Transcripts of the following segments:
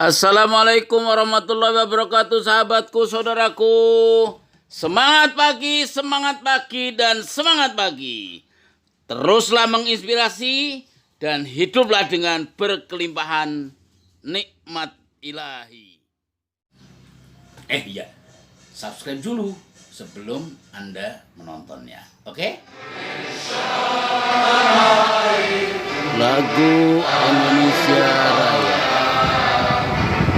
Assalamualaikum warahmatullahi wabarakatuh, sahabatku, saudaraku. Semangat pagi dan semangat pagi. Teruslah menginspirasi dan hiduplah dengan berkelimpahan nikmat ilahi. Iya, subscribe dulu sebelum Anda menontonnya. Oke? Lagu Indonesia Raya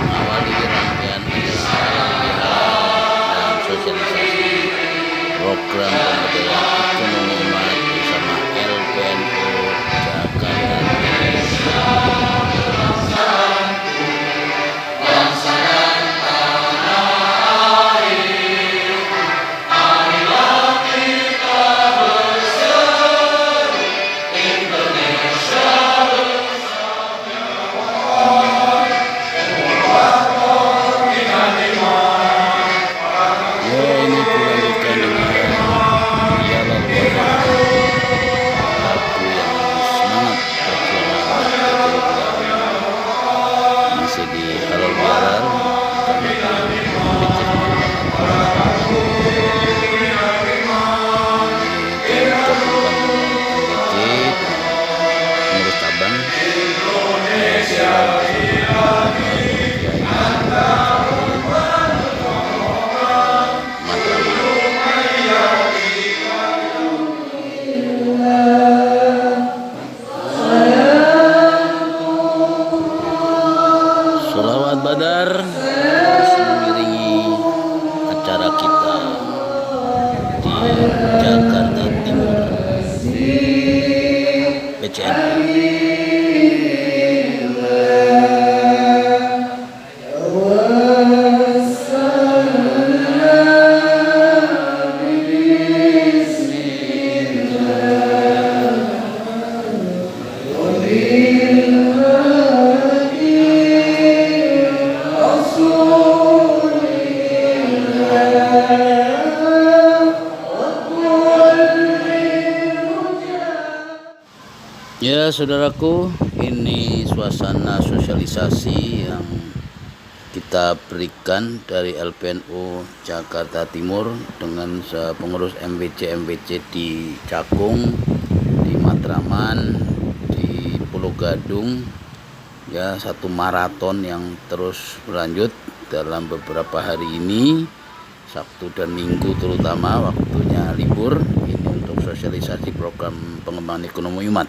mengawali rangkaian dan sosialisasi program pemberdayaan ekonomi umat bersama LPNU Jakarta. Sholawat Badar terus mengiringi acara kita di Jakarta Timur PCN. Ya saudaraku, ini suasana sosialisasi yang kita berikan dari LPNU Jakarta Timur dengan pengurus MBC di Cakung, di Matraman, di Pulau Gadung. Ya, satu maraton yang terus berlanjut dalam beberapa hari ini, Sabtu dan Minggu terutama, waktunya libur. Ini untuk sosialisasi program pengembangan ekonomi umat.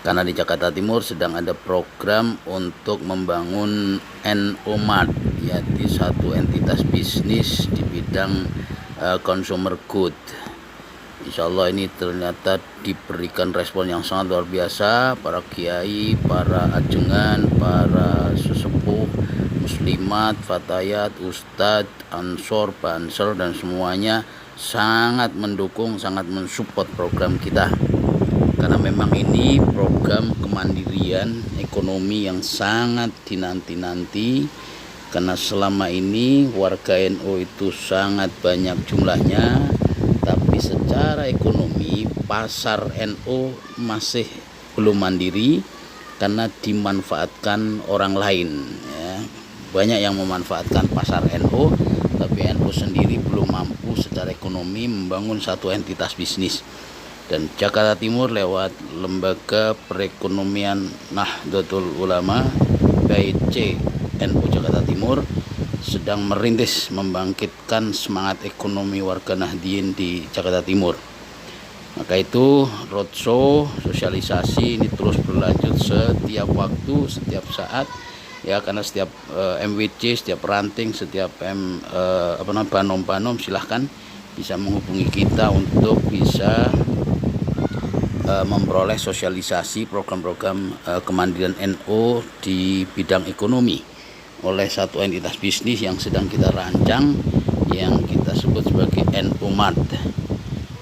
Karena di Jakarta Timur sedang ada program untuk membangun NOMAD, yaitu satu entitas bisnis di bidang consumer good. Insya Allah ini ternyata diberikan respon yang sangat luar biasa. Para kiai, para ajengan, para sesepuh, muslimat, fatayat, ustadz, ansor, bansor, dan semuanya sangat mendukung, sangat mensupport program kita. Karena memang ini program kemandirian ekonomi yang sangat dinanti-nanti, karena selama ini warga NU itu sangat banyak jumlahnya, tapi secara ekonomi pasar NU masih belum mandiri karena dimanfaatkan orang lain, ya. Banyak yang memanfaatkan pasar NU, tapi NU sendiri belum mampu secara ekonomi membangun satu entitas bisnis. Dan Jakarta Timur lewat Lembaga Perekonomian Nahdlatul Ulama (BPC) NU Jakarta Timur sedang merintis membangkitkan semangat ekonomi warga Nahdien di Jakarta Timur. Maka itu roadshow sosialisasi ini terus berlanjut setiap waktu, setiap saat, ya, karena setiap MWC, setiap ranting, setiap banom silahkan bisa menghubungi kita untuk bisa memperoleh sosialisasi program-program kemandirian NU di bidang ekonomi oleh satu entitas bisnis yang sedang kita rancang, yang kita sebut sebagai NOMAD.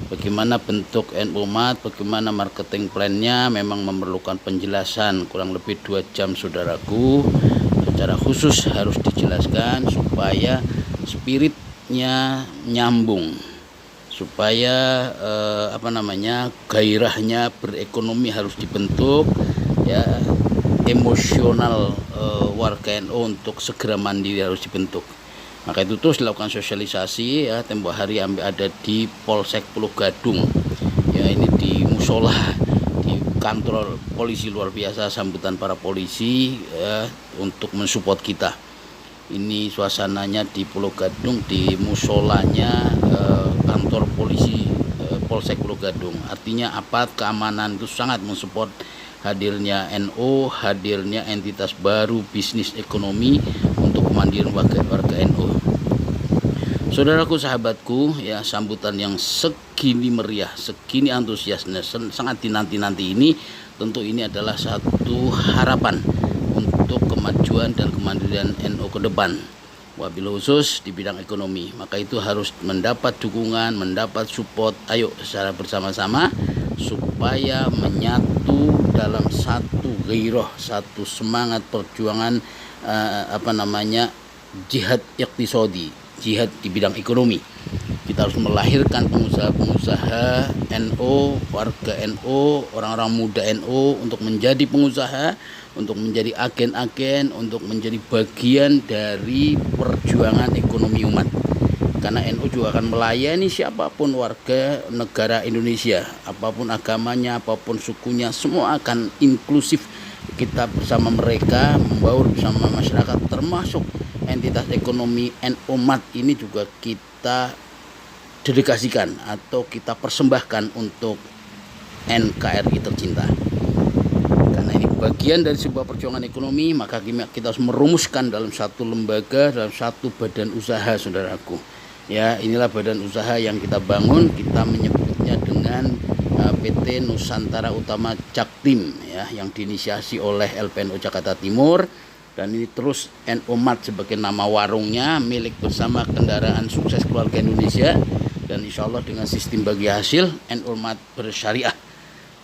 Bagaimana bentuk NOMAD, bagaimana marketing plan-nya, memang memerlukan penjelasan kurang lebih 2 jam saudaraku. Secara khusus harus dijelaskan supaya spiritnya nyambung, supaya gairahnya berekonomi harus dibentuk, ya. emosional warga NU untuk segera mandiri harus dibentuk. Maka itu terus dilakukan sosialisasi ya. Tempo hari ada di Polsek Pulau Gadung ya, ini di musola, di kantor polisi. Luar biasa sambutan para polisi ya, untuk mensupport kita. Ini suasananya di Pulau Gadung, di musolanya kantor polisi Polsek Pulau Gadung. Artinya aparat keamanan itu sangat mensupport hadirnya NU, hadirnya entitas baru bisnis ekonomi untuk kemandirian warga NU. Saudaraku, sahabatku ya, sambutan yang segini meriah, segini antusiasnya, sangat dinanti-nanti ini, tentu ini adalah satu harapan untuk kemajuan dan kemandirian NU ke depan. Wabil khusus di bidang ekonomi, maka itu harus mendapat dukungan, mendapat support. Ayo secara bersama-sama supaya menyatu dalam satu gairah, satu semangat perjuangan jihad iqtisadi, jihad di bidang ekonomi. Kita harus melahirkan pengusaha-pengusaha NU, warga NU, orang-orang muda NU untuk menjadi pengusaha, untuk menjadi agen-agen, untuk menjadi bagian dari perjuangan ekonomi umat. Karena NU juga akan melayani siapapun warga negara Indonesia, apapun agamanya, apapun sukunya, semua akan inklusif. Kita bersama mereka membaur bersama masyarakat, termasuk entitas ekonomi NU umat ini juga kita dedikasikan atau kita persembahkan untuk NKRI tercinta. Karena ini bagian dari sebuah perjuangan ekonomi, maka kita harus merumuskan dalam satu lembaga, dalam satu badan usaha, saudaraku. Ya, inilah badan usaha yang kita bangun. Kita menyebutnya dengan PT Nusantara Utama Jaktim ya, yang diinisiasi oleh LPNU Jakarta Timur. Dan ini terus NU Mat sebagai nama warungnya, milik bersama kendaraan sukses keluarga Indonesia. Dan insya Allah dengan sistem bagi hasil NU Mat bersyariah.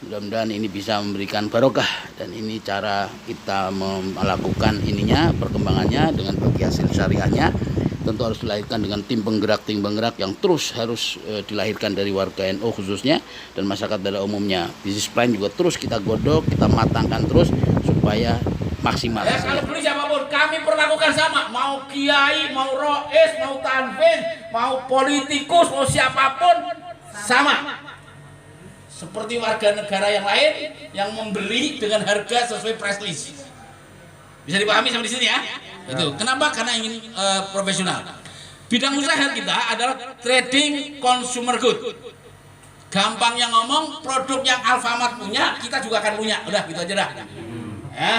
Mudah-mudahan ini bisa memberikan barokah. Dan ini cara kita melakukan ininya, perkembangannya dengan bagi hasil syariahnya. Tentu harus dilahirkan dengan tim penggerak yang terus harus dilahirkan dari warga NU khususnya dan masyarakat pada umumnya. Bisnis plan juga terus kita godok, kita matangkan terus supaya maksimal. Ya, kalau beli siapapun kami perlakukan sama, mau kiai, mau rois, mau tanfin, mau politikus, mau siapapun sama. Seperti warga negara yang lain yang membeli dengan harga sesuai price list. Bisa dipahami sampai di sini ya? Itu. Kenapa? Karena ingin profesional. Bidang usaha kita adalah trading consumer good. Gampangnya ngomong, produk yang Alfamart punya, kita juga akan punya. Udah, gitu aja dah. Ya.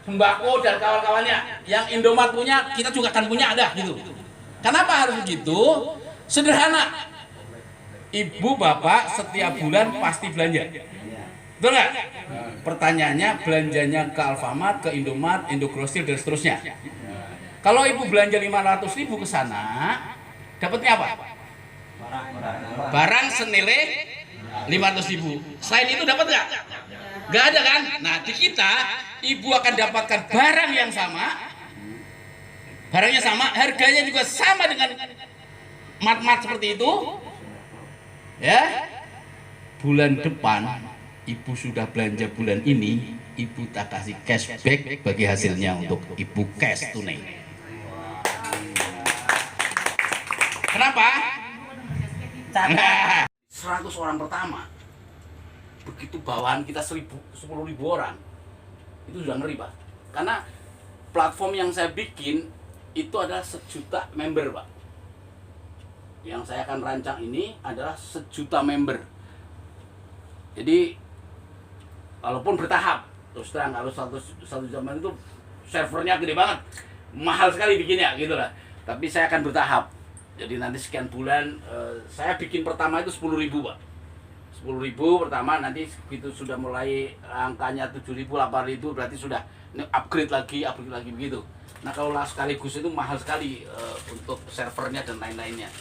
Sembako dan kawan-kawannya yang Indomaret punya, kita juga akan punya, ada gitu. Kenapa harus begitu? Sederhana. Ibu bapak setiap bulan pasti belanja. Betul nggak? Pertanyaannya, belanjanya ke Alfamart, ke Indomaret, Indogrosir dan seterusnya. Kalau ibu belanja 500.000 ke sana, dapatnya apa? Barang senilai 500.000. Selain itu dapat nggak? Nggak ada kan? Nah, di kita ibu akan dapatkan barang yang sama, barangnya sama, harganya juga sama dengan mat-mat seperti itu. Ya, bulan depan ibu sudah belanja bulan ini, ibu tak kasih cashback bagi hasilnya untuk ibu cash tunai. Kenapa? Nah, 100 orang pertama, begitu bawaan kita 10.000 orang, itu sudah ngeri Pak. Karena platform yang saya bikin itu adalah 1 juta member Pak. Yang saya akan rancang ini adalah 1 juta member. Jadi walaupun bertahap, terus terang kalau satu zaman itu servernya gede banget, mahal sekali bikinnya gitu lah. Tapi saya akan bertahap. Jadi nanti sekian bulan saya bikin pertama itu 10.000 Pak. 10.000 pertama, nanti begitu sudah mulai angkanya 7.000, 8.000 berarti sudah upgrade lagi begitu. Nah kalau sekaligus itu mahal sekali untuk servernya dan lain-lainnya.